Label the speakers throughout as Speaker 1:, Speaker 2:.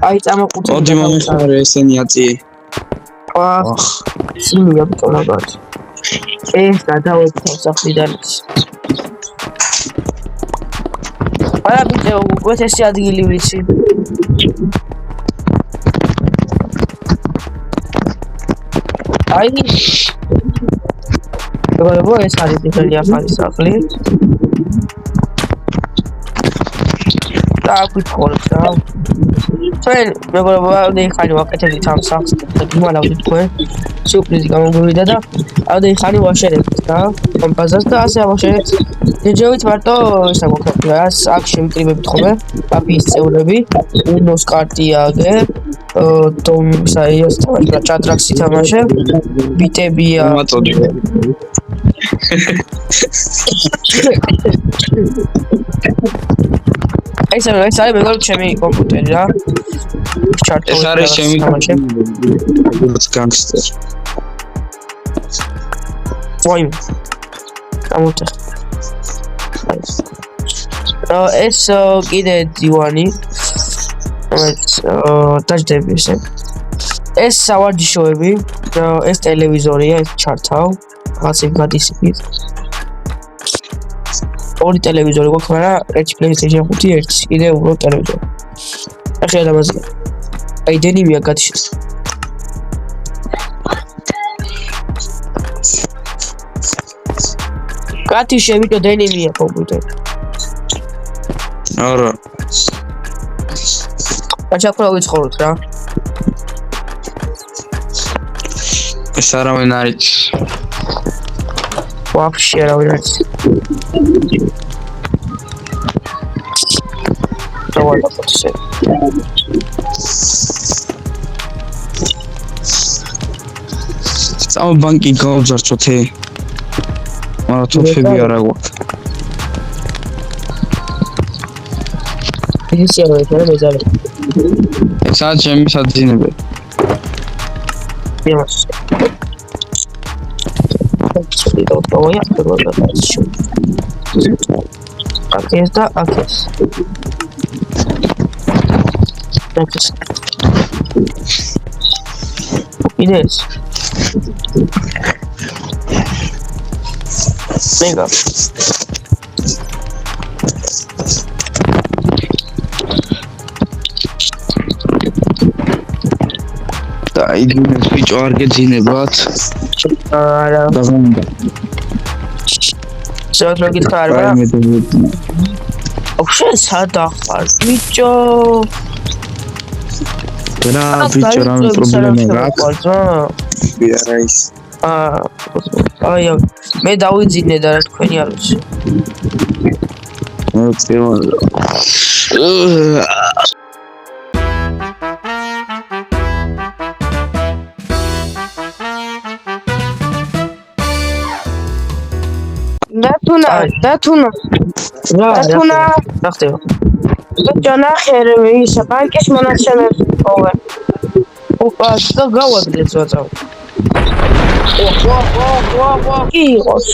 Speaker 1: აი წამოყუწე.
Speaker 2: ოდი მომიხარე ესენი აწი.
Speaker 1: ახ, სიმია ბტონაბად. ეს გადავეცე სახლიდან. არა ბიჭო, უკვე ეს ადგილი ვიცი. აი როგორ ეს არის ძელი ახალი სახლი? გიქონებს რა. ჩვენ მეგობრებო, ხანი ვაკეთებთ ამ სახლს და გიმალავთ თქვენ. სიურპრიზი გამოგვივიდა და ამდენი ხანი ვაშერებთ რა. კომპოზას და ასე ავაშერებთ. ჯეჯევით მარტო ისა გვაქვს რა. აქ შემკრივებით ხოლმე პაპიის წევრები, უნოს კარტია აგე, დომსაიოს და ჭადრაქსი თამაშე, ბიტებია.
Speaker 2: მაწოდი.
Speaker 1: ეს არის მეგობრებო ჩემი კომპიუტერი რა.
Speaker 2: ეს არის ჩემი განგსტერ.
Speaker 1: ვაიმ. გამოტეხ. ეს კიდე დივანი. დაждები ესე. ეს სავარჯიშოები, ეს ტელევიზორია, ეს ჩართავ. ასე გადის იქით. ორი ტელევიზორი გვაქვს, მაგრამ ერთი PlayStation 5, ერთი კიდე უბრალოდ ტელევიზორი. ახლა დამაზია. აი დენიმია გათიშეს. გათიშე ვიდეო დენიმია კომპიუტერი.
Speaker 2: არა.
Speaker 1: აჩაკრა ვიცხოვროთ რა.
Speaker 2: ეს არავინ არის.
Speaker 1: ვაფშე არავინ არის. დავაწყოთ.
Speaker 2: წავა ბანკი გავძარცოთე. მაგრამ თოფები არა გვაქვს.
Speaker 1: ის არა მეძალე.
Speaker 2: ესაც ჩემი საძინებელი.
Speaker 1: იმას. დავტოვია პროგრამაში. აკეს და აკეს. აკეს. იდეა. მეგა.
Speaker 2: დაიგინეს ბიჭო არ გეძინებათ.
Speaker 1: არა.
Speaker 2: დაგონდა.
Speaker 1: შევთრო გითხარ რა. ოქშე სადახარ ბიჭო.
Speaker 2: რა ბიჭო რა პრობლემა გაქვს?
Speaker 1: არა ის. აი მე დავიძინე და რა თქვენი არ ვიცი. დათუნა რა ხდება? ჯანა ხერები ისა ბანკის მონაცემებს ხოვე. ოპა და გავაგდეთ ზოწავ. ვა კი იყოს.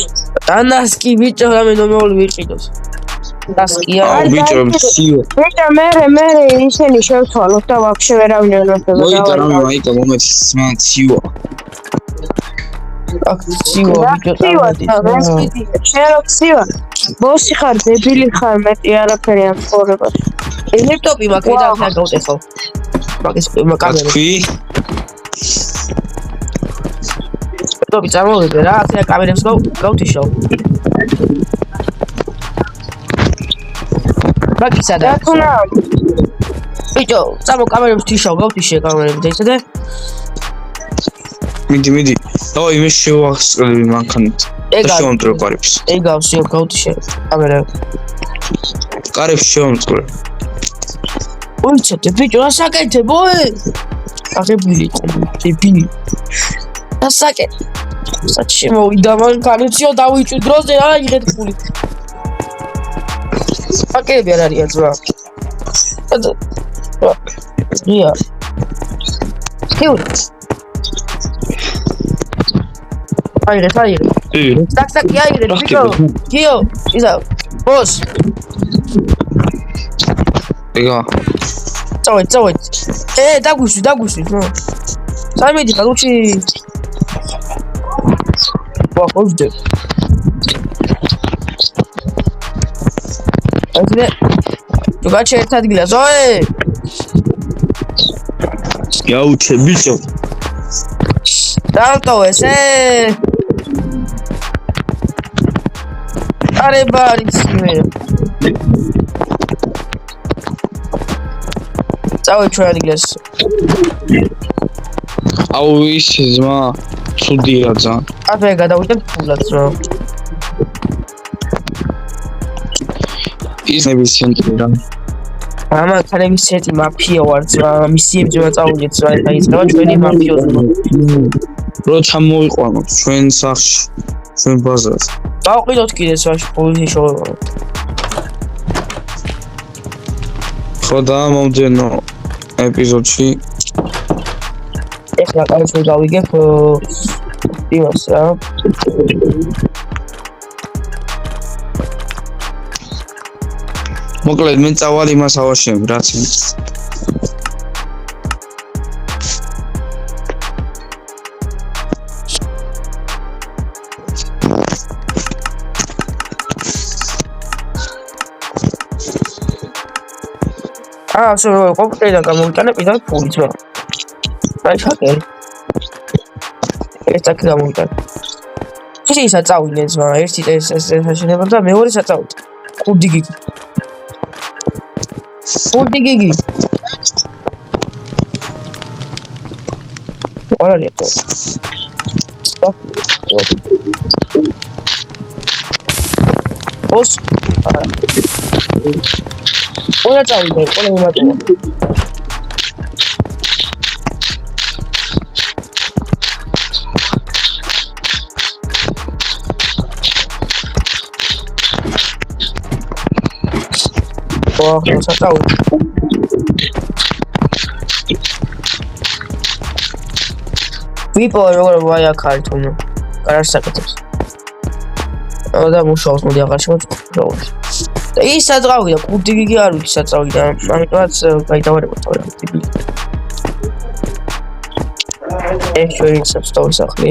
Speaker 1: დანასკი ბიჭო რამე ნორმალური ვიყიდოს. დასკია.
Speaker 2: აუ ბიჭო სიო.
Speaker 1: ბიჭო მე ისინი შევთვალოთ და ვაფშე ვერავინ არ მოხდება.
Speaker 2: მოიდა რამე მაიკა მომეც მან სიო.
Speaker 1: აქტიო ბიჭო წარმოდი. შეროქსიო. ბოსი ხარ, დებილი ხარ, მეტი არაფერი ამ ცხოვრებაში. ლეპტოპი მაქვს და ახლა გავტეხო. მაგის კამერა.
Speaker 2: თქვი?
Speaker 1: ლეპტოპი წარმოვიდე რა, ახლა კამერებს გავთიშავ. მაგისა და თუნა. ბიჭო, წამო კამერებს თიშავ, გავთიშე კამერები და ისე და
Speaker 2: მიდი. ო იმის შევახსკრები მანქანით. და შევამტვრე კარებს.
Speaker 1: ეგავსიო გავთიშე კამერები.
Speaker 2: კარებს შევამტვრე.
Speaker 1: უცეთ ბიჭო, ასაკეთებო? აღებული დებილი. ასაკეთ. საჩი მოვიდა მანქანიციო დავიჭვი დროზე რა იღეთ ფული. აკები არ არიან ძმა. ია. ხიურით. აიღე. Так, я иду, Гио, иза, босс.
Speaker 2: Ega.
Speaker 1: წავედ. დაგვიშვი, ნო. სამედი ხალუჩი. ვახოჯდე. ასე თუ გაჩე ერთ ადგილას, ოე!
Speaker 2: გაუჩე ბიჭო.
Speaker 1: დავტო ესე. არე ბარის მე. წავე ჩვენ ადგილას.
Speaker 2: აუ ის ზმა ცუდია ძალიან.
Speaker 1: აბე გადავიდეთ ფულად რა.
Speaker 2: ის ნების ცენტრი რა.
Speaker 1: ამა ქალების ცენტრი მაფია ვარ რა. მისიებს რა წავიდეთ რა. აი ეს რა ჩვენი მაფიოზი.
Speaker 2: რო ჩამოიყვანოთ ჩვენ სახში, ჩვენ ბაზარს.
Speaker 1: დავყიდოთ კიდე სვაში პოლიციის შოვა.
Speaker 2: ხო და მომდენო ეპიზოდში
Speaker 1: ეხლა კარგად გავიგებ იმას რა.
Speaker 2: მოკლედ მე წავალ იმას ავაშენებ რაც
Speaker 1: სულ კომპიუტერიდან გამოვიტანე პირდაპირ ფულით რა. აი ხაკერი. ეს აქ გამოვიტანე. ისე საწავიდნენ ზმა, ერთი ეს საშინება და მეორე საწავით. კუდიგი. ორალი აკო. ოს. ორა წავიდე, ყველა მომატება. საწავით. ვიპო როგორ ვაიაქარ თუნო. კარას საკეთებს. და მუშაობს მოდი აღარ შემოწმოთ. ის საწავიდა, კუდიგი არ ვიცი საწავიდა. ამიტომაც გაიდავარებოთ თორემ ტიპი. ეს ჩვენი საწავი სახლი.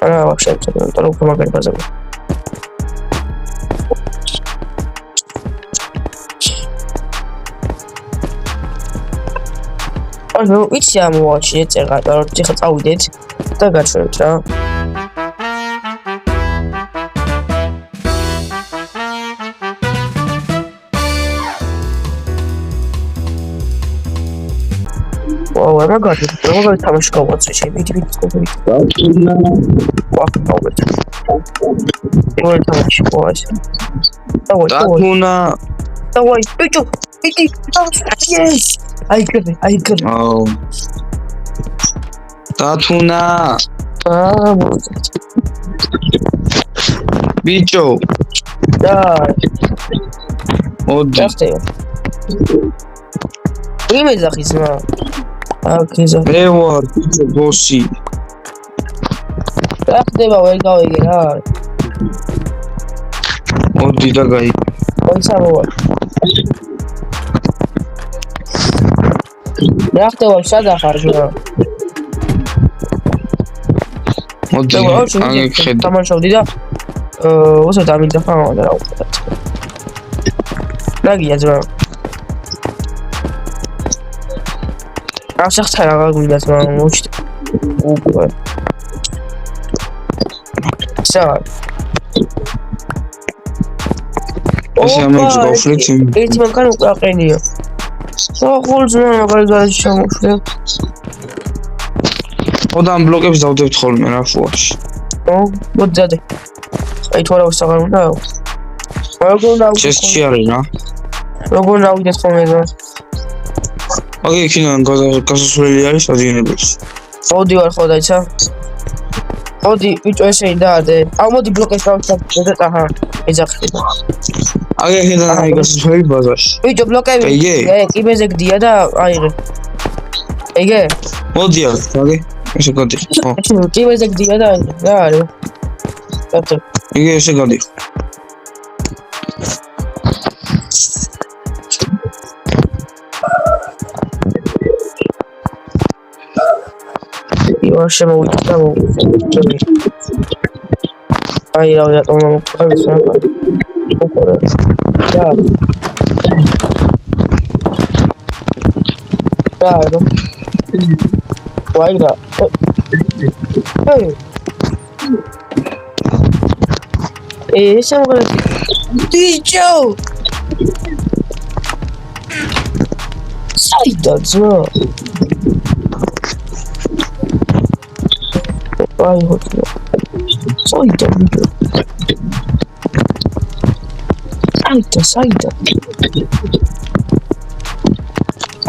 Speaker 1: არა, ვაფშე იმიტომ რომ უფრო მაგარი ბაზარია. ანუ იცი ამოვაჩინე წერა, რომ ეხლა წავიდეთ და გაჩვენოთ რა. ვაუ, მაგარი თამაში გავაცე შემიდი ვიწყობთ. ვაუ, გავაცე. როგორ თამაში ყავს? დავაი, ბიჭო, იდი, yes! აი გები.
Speaker 2: აუ. დათუნა. ბიჭო.
Speaker 1: და.
Speaker 2: მოდი.
Speaker 1: იმეძახის რა. აკეზე.
Speaker 2: მე ვარ ბოსი.
Speaker 1: რა ხდება ვერ გავიგე რა.
Speaker 2: მოდი და გაი.
Speaker 1: კონსერვო. რა ხდება სადახარ რა.
Speaker 2: მოდი. აგეხედა.
Speaker 1: თამაშობდი და უსო დამიძახა და რა უყურე. რაგია ძმა. ახლა რა გაგვიდათ მოჩით. უკვე. სად.
Speaker 2: ესე ამერჯ გავხლით.
Speaker 1: ერთი მანქანა უკვე აყენია. ხოლმე მაგალითად შემოშვი.
Speaker 2: ოდამ ბლოკებს დავდებთ ხოლმე რა ფუაში.
Speaker 1: მოძადე. აი თუ არა ვსაღარ უნდა. როგორ დავიდეთ?
Speaker 2: ჩესჩი არის რა.
Speaker 1: როგორ დავიდეთ ხოლმე რა.
Speaker 2: აგე იქიდან გასასვლელი არის ადინებელში.
Speaker 1: მოდი ვარ ხო დაიცა. მოდი ბიჭო ესე დაადე. აუ მოდი ბლოკებს დავშავ და აჰა ეძახი.
Speaker 2: აგე იქიდან აი გასასვლელი ბაზარში.
Speaker 1: ბიჭო ბლოკები. კიბეზე გდია და აიღე. ეგე?
Speaker 2: მოდი აგე. ესე გადიხ. ხო.
Speaker 1: კიბეზე გდია და აიღე. რა არის? კატო.
Speaker 2: ეგე ესე გადიხ.
Speaker 1: არ შემოვიდა და აი რა რატომ მომყავს რა უყურე და რა ვაი რა შემოგდა დიჯო საიდან ძმა აი ხოთო საიდან საიდან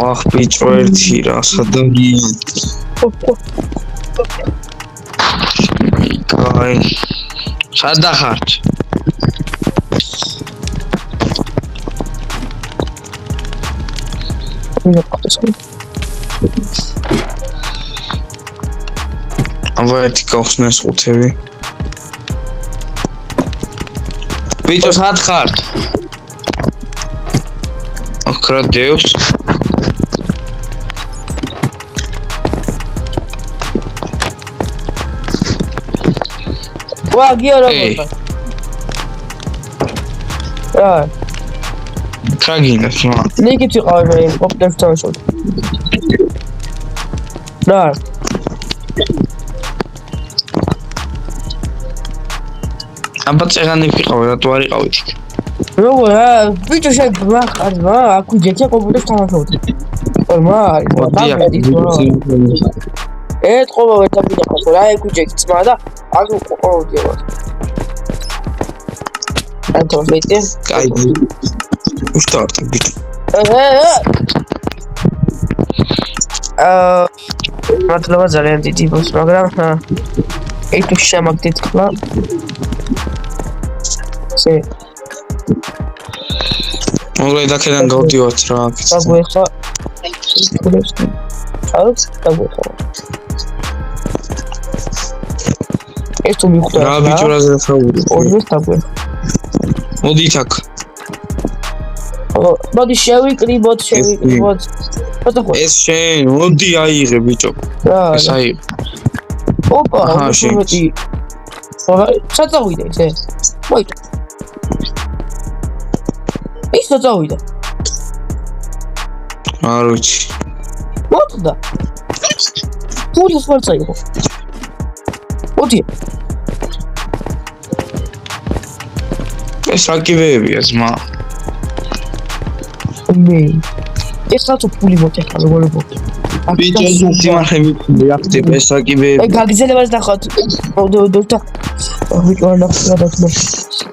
Speaker 2: ახ ბიჭო ერთი რა კაი სად ხართ ამბეთი გავხსნეს ხუთები ბიჭო სად ხართ აკრა დევს
Speaker 1: ვა გიო როგორ რა
Speaker 2: კაგინას მა
Speaker 1: ნიკით ვიყავი მე ოპტებს თავშოთ რა
Speaker 2: აბა წეგანი ვიყავი რატო არ იყავით
Speaker 1: როგორ რა ბიჭო შეგვიძლია ხარმა აქ ვიჯექე კომპიუტერს თამაშობდი ორმა ეთყობა ვეთაბინა ხო რა ეგ ვიჯექი ძმა და აქ ყოვდიო ანტო მეტი
Speaker 2: კაი უშტარტ ბიჭო
Speaker 1: მადლობა ძალიან დიდი ბოს მაგრამ ეს თუ შემოგდით ხლა სე
Speaker 2: მოგლე დაკიდან გავდივართ რა
Speaker 1: დაგვეხა აუც დაგვეხა ეს თუ მიხვდა
Speaker 2: რა ბიჭო რაზე საუბარი
Speaker 1: ორივე დაგვეხა
Speaker 2: მოდით აქ
Speaker 1: მოდი შევიკრიბოთ
Speaker 2: ეს შენ მოდი აიღე ბიჭო ეს აი
Speaker 1: ოპა მოდი საწავიდა ესე მოიჭა ის საწავიდა
Speaker 2: არ ვიცი
Speaker 1: მოხდა ფულის ვარცა იყო მოდი
Speaker 2: ეს რა კიბეებია ძმა
Speaker 1: მე ეს რატო ფული მოტეხა როგორ მოტე
Speaker 2: ბიჭო სიმართლე ვიახტებ ეს რა კიბეები
Speaker 1: აი გაგზელებას ნახავთ დოქტა ვიჭო არ ნახავთ